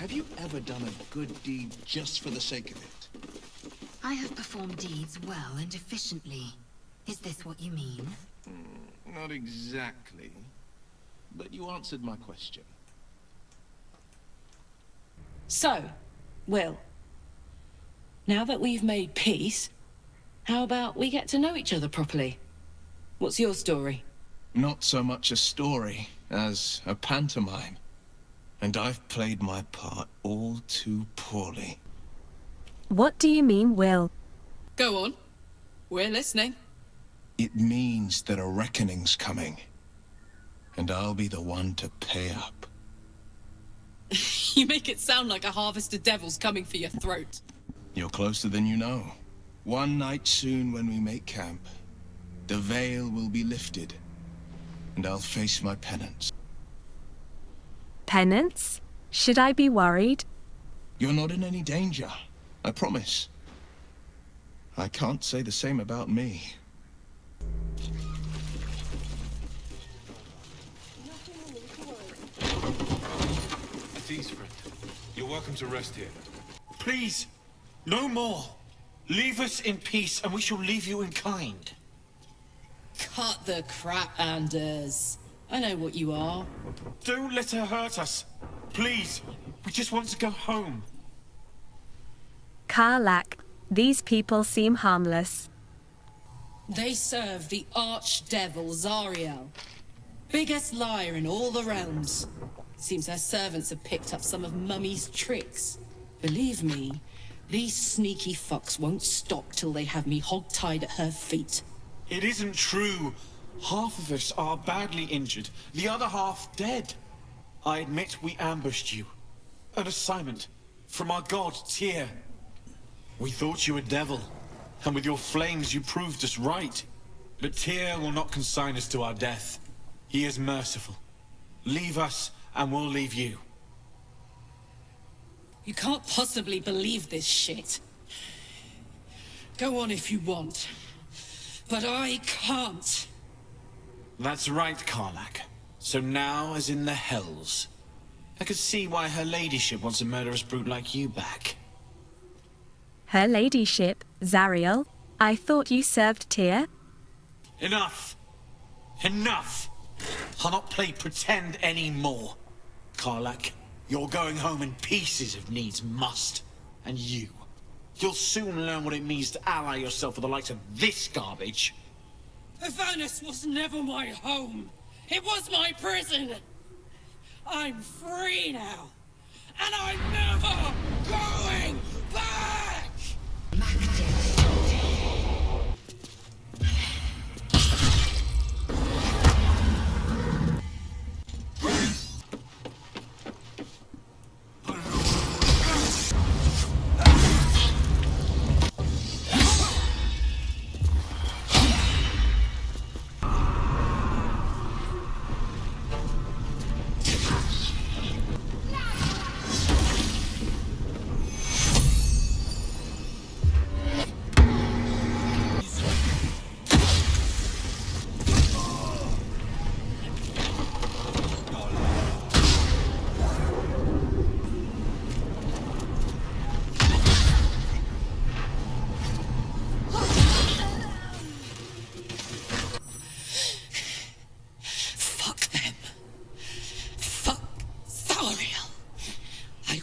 Have you ever done a good deed just for the sake of it? I have performed deeds well and efficiently. Is this what you mean? Not exactly. But you answered my question. So, Will, now that we've made peace, how about we get to know each other properly? What's your story? Not so much a story as a pantomime. And I've played my part all too poorly. What do you mean, Will? Go on. We're listening. It means that a reckoning's coming. And I'll be the one to pay up. You make it sound like a harvest of devils coming for your throat. You're closer than you know. One night soon when we make camp, the veil will be lifted. And I'll face my penance. Penance? Should I be worried? You're not in any danger, I promise. I can't say the same about me. At ease, friend. You're welcome to rest here. Please, no more. Leave us in peace, and we shall leave you in kind. Cut the crap, Anders. I know what you are. Don't let her hurt us. Please, we just want to go home. Karlak, these people seem harmless. They serve the archdevil Zariel. Biggest liar in all the realms. Seems her servants have picked up some of Mummy's tricks. Believe me, these sneaky fucks won't stop till they have me hog-tied at her feet. It isn't true. Half of us are badly injured, the other half dead. I admit we ambushed you. An assignment from our god, Tyr. We thought you a devil, and with your flames you proved us right. But Tyr will not consign us to our death. He is merciful. Leave us, and we'll leave you. You can't possibly believe this shit. Go on if you want. But I can't. That's right, Karlak. So now, as in the hells, I could see why her ladyship wants a murderous brute like you back. Her ladyship, Zariel? I thought you served Tyr? Enough! Enough! I'll not play pretend anymore. Karlak, you're going home in pieces if needs must. And you'll soon learn what it means to ally yourself with the likes of this garbage. Avernus was never my home. It was my prison. I'm free now. And I'm never going back!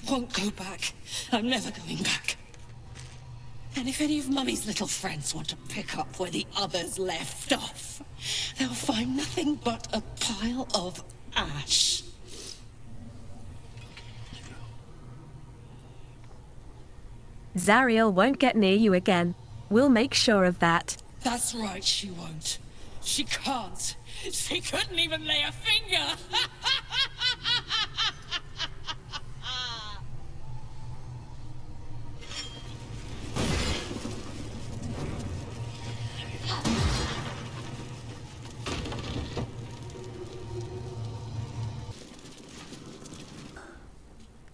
Won't go back. I'm never going back. And if any of Mummy's little friends want to pick up where the others left off, they'll find nothing but a pile of ash. Zariel won't get near you again. We'll make sure of that. That's right, she won't. She can't. She couldn't even lay a finger.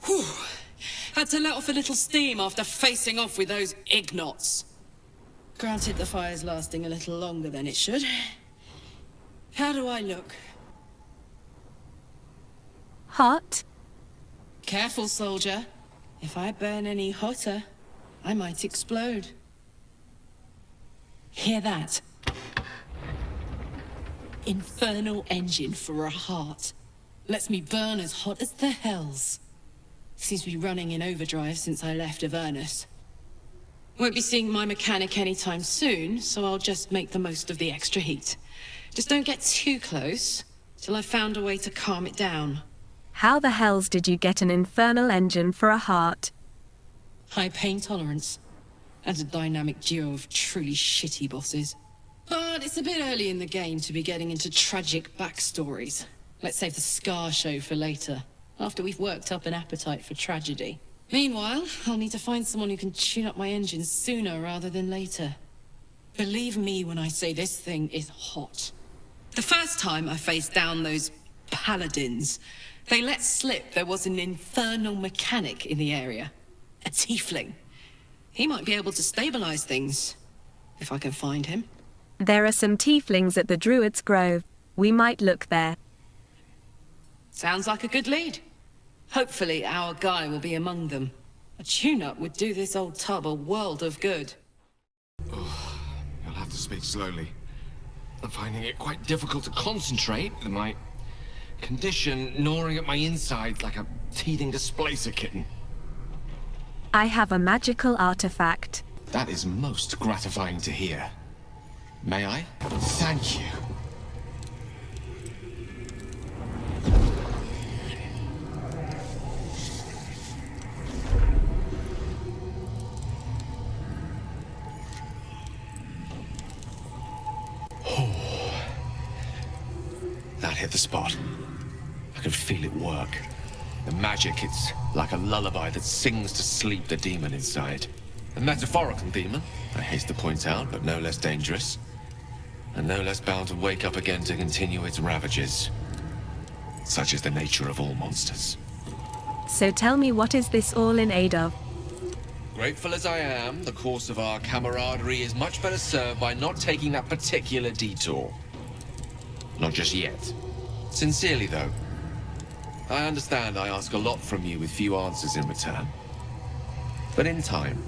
Whew. Had to let off a little steam after facing off with those ignots. Granted, the fire's lasting a little longer than it should. How do I look? Hot? careful, soldier. If I burn any hotter, I might explode. Hear that? Infernal engine for a heart. Lets me burn as hot as the hells. Seems to be running in overdrive since I left Avernus. Won't be seeing my mechanic anytime soon, so I'll just make the most of the extra heat. Just don't get too close, till I've found a way to calm it down. How the hells did you get an infernal engine for a heart? High pain tolerance, and a dynamic duo of truly shitty bosses. But it's a bit early in the game to be getting into tragic backstories. Let's save the Scar show for later, after we've worked up an appetite for tragedy. Meanwhile, I'll need to find someone who can tune up my engine sooner rather than later. Believe me when I say this thing is hot. The first time I faced down those paladins, they let slip there was an infernal mechanic in the area. A tiefling. He might be able to stabilize things, if I can find him. There are some tieflings at the Druid's Grove. We might look there. Sounds like a good lead. Hopefully our guy will be among them. A tune-up would do this old tub a world of good. You'll have to speak slowly. I'm finding it quite difficult to concentrate with my condition gnawing at my insides like a teething displacer kitten. I have a magical artifact. That is most gratifying to hear. May I? Thank you. That hit the spot. I can feel it work. The magic, it's like a lullaby that sings to sleep the demon inside. A metaphorical demon, I haste to point out, but no less dangerous. And no less bound to wake up again to continue its ravages. Such is the nature of all monsters. So tell me, what is this all in aid of? Grateful as I am, the course of our camaraderie is much better served by not taking that particular detour. Not just yet. Sincerely, though. I understand I ask a lot from you with few answers in return. But in time,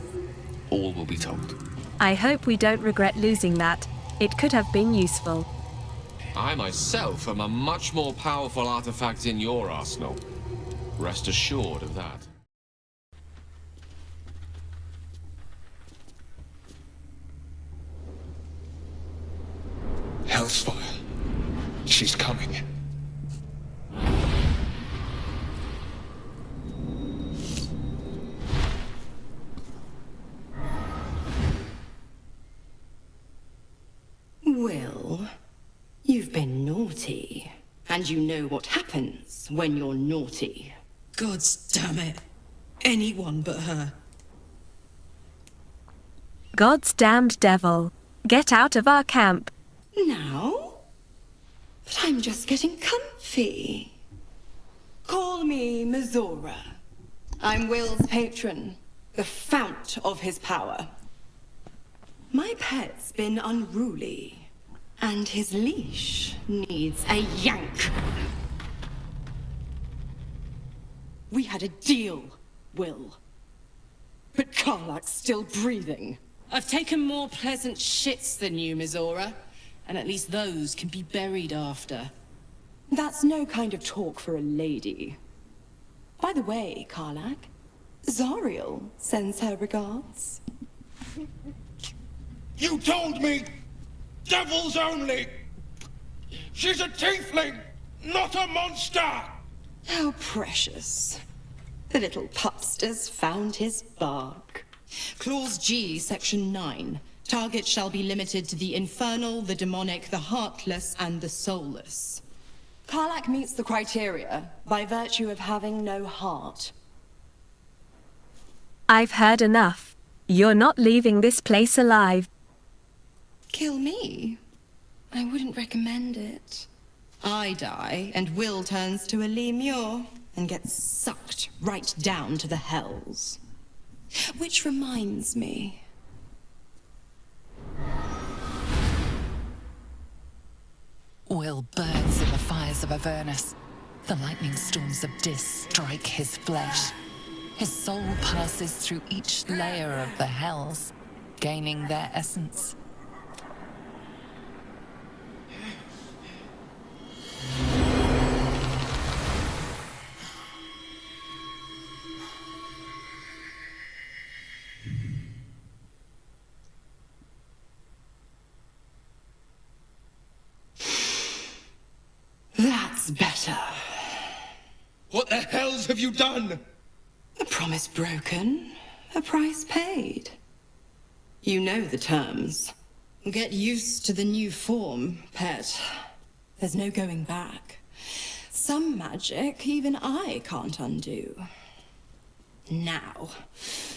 all will be told. I hope we don't regret losing that. It could have been useful. I myself am a much more powerful artifact in your arsenal. Rest assured of that. Hellsfire. She's coming. Will, you've been naughty. And you know what happens when you're naughty. God's damn it. Anyone but her. God's damned devil. Get out of our camp. Now? But I'm just getting comfy. Call me Mizora. I'm Will's patron, the fount of his power. My pet's been unruly, and his leash needs a yank. We had a deal, Will. But Karlak's still breathing. I've taken more pleasant shits than you, Mizora. And at least those can be buried after. That's no kind of talk for a lady. By the way, Karlak, Zariel sends her regards. You told me! Devils only! She's a tiefling, not a monster! How precious. The little pupster's found his bark. Clause G, Section 9. Target shall be limited to the infernal, the demonic, the heartless, and the soulless. Karlak meets the criteria by virtue of having no heart. I've heard enough. You're not leaving this place alive. Kill me? I wouldn't recommend it. I die, and Will turns to a lemure and gets sucked right down to the hells. Which reminds me... Will burns in the fires of Avernus. The lightning storms of Dis strike his flesh. His soul passes through each layer of the hells, gaining their essence. That's better. What the hells have you done? A promise broken, a price paid. You know the terms. Get used to the new form, pet. There's no going back. Some magic even I can't undo. Now,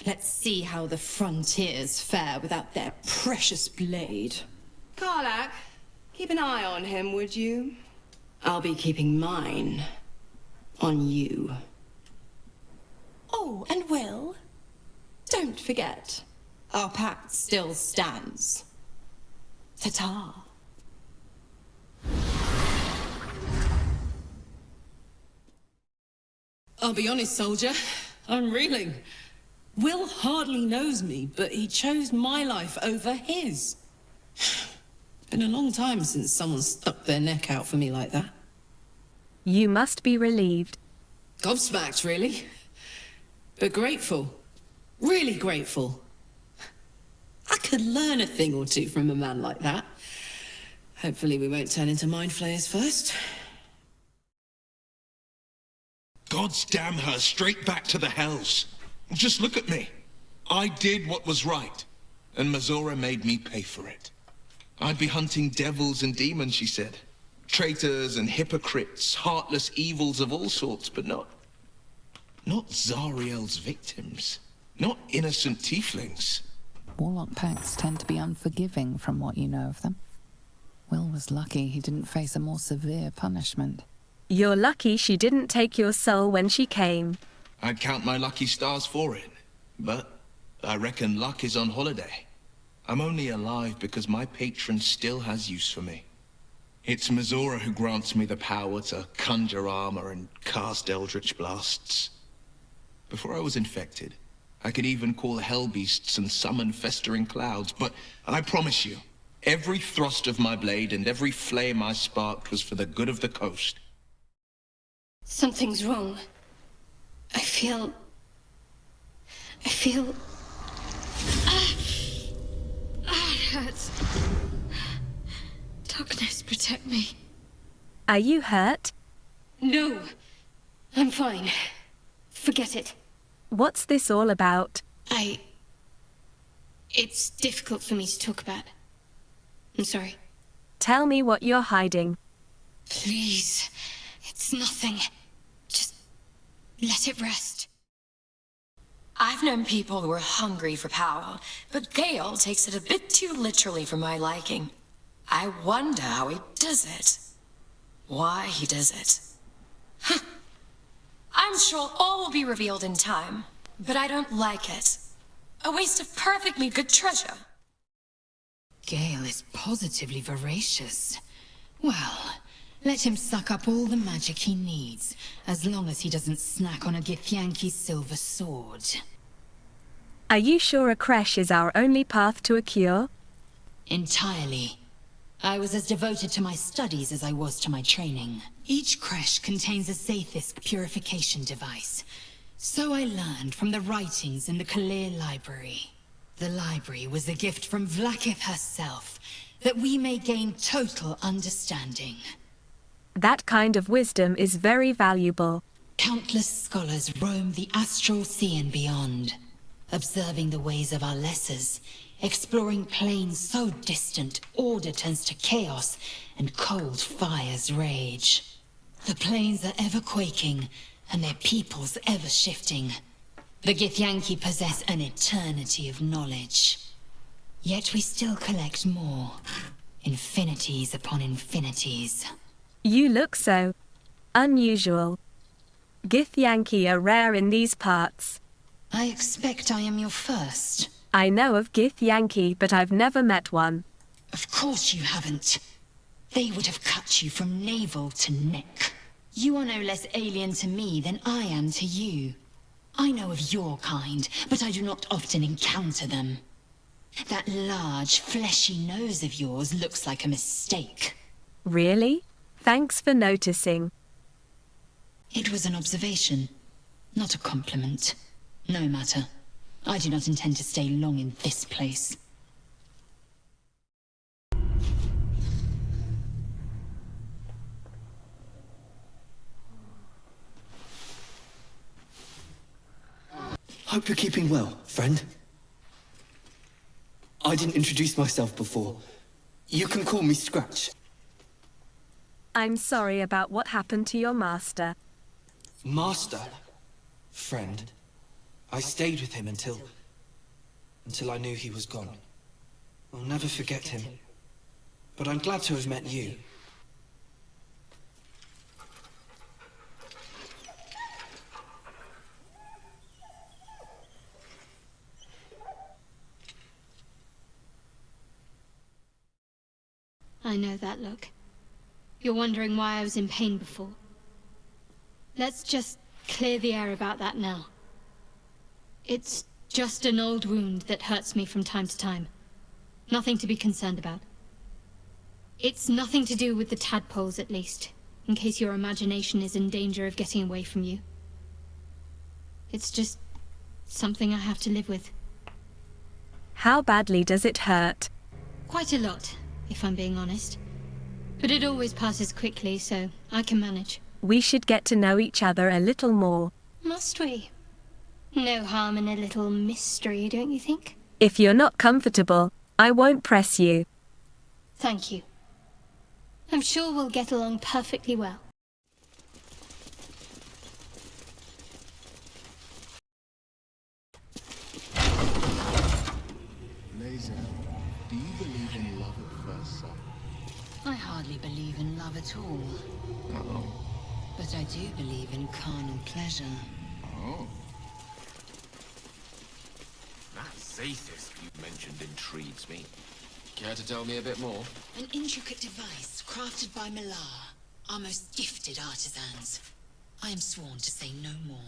let's see how the frontiers fare without their precious blade. Karlach, keep an eye on him, would you? I'll be keeping mine on you. Oh, and Will, don't forget, our pact still stands. Ta-ta. I'll be honest, soldier. I'm reeling. Will hardly knows me, but he chose my life over his. Been a long time since someone stuck their neck out for me like that. You must be relieved. Gobsmacked, really. But grateful. Really grateful. I could learn a thing or two from a man like that. Hopefully we won't turn into mind flayers first. God's damn her straight back to the hells. Just look at me. I did what was right, and Mazora made me pay for it. I'd be hunting devils and demons, she said. Traitors and hypocrites, heartless evils of all sorts, but not Zariel's victims. Not innocent tieflings. Warlock pacts tend to be unforgiving from what you know of them. Will was lucky he didn't face a more severe punishment. You're lucky she didn't take your soul when she came. I'd count my lucky stars for it, but I reckon luck is on holiday. I'm only alive because my patron still has use for me. It's Mazora who grants me the power to conjure armor and cast eldritch blasts. Before I was infected, I could even call hell beasts and summon festering clouds, but I promise you, every thrust of my blade and every flame I sparked was for the good of the coast. Something's wrong. I feel... it hurts. Darkness, protect me. Are you hurt? No, I'm fine. Forget it. What's this all about? It's difficult for me to talk about. I'm sorry. Tell me what you're hiding. Please, it's nothing. Just let it rest. I've known people who are hungry for power, but Gale takes it a bit too literally for my liking. I wonder how he does it. Why he does it. I'm sure all will be revealed in time, but I don't like it. A waste of perfectly good treasure. Gale is positively voracious. Well, let him suck up all the magic he needs, as long as he doesn't snack on a Githyanki's silver sword. Are you sure a creche is our only path to a cure? Entirely. I was as devoted to my studies as I was to my training. Each creche contains a Sathisk purification device. So I learned from the writings in the Kalir library. The library was a gift from Vlaakith herself, that we may gain total understanding. That kind of wisdom is very valuable. Countless scholars roam the astral sea and beyond, observing the ways of our lessers, exploring planes so distant order turns to chaos and cold fires rage. The planes are ever quaking, and their peoples ever shifting. The Githyanki possess an eternity of knowledge. Yet we still collect more. Infinities upon infinities. You look so unusual. Githyanki are rare in these parts. I expect I am your first. I know of Githyanki, but I've never met one. Of course you haven't. They would have cut you from navel to neck. You are no less alien to me than I am to you. I know of your kind, but I do not often encounter them. That large, fleshy nose of yours looks like a mistake. Really? Thanks for noticing. It was an observation, not a compliment. No matter. I do not intend to stay long in this place. Hope you're keeping well, friend. I didn't introduce myself before. You can call me Scratch. I'm sorry about what happened to your master. Master? Friend. I stayed with him until I knew he was gone. I'll never forget him. But I'm glad to have met you. I know that look. You're wondering why I was in pain before. Let's just clear the air about that now. It's just an old wound that hurts me from time to time. Nothing to be concerned about. It's nothing to do with the tadpoles, at least, in case your imagination is in danger of getting away from you. It's just something I have to live with. How badly does it hurt? Quite a lot, if I'm being honest. But it always passes quickly, so I can manage. We should get to know each other a little more. Must we? No harm in a little mystery, don't you think? If you're not comfortable, I won't press you. Thank you. I'm sure we'll get along perfectly well. Laser, do you believe in love at first sight? I hardly believe in love at all. Oh. But I do believe in carnal pleasure. Oh. That Zathis you mentioned intrigues me. Care to tell me a bit more? An intricate device crafted by Malar, our most gifted artisans. I am sworn to say no more.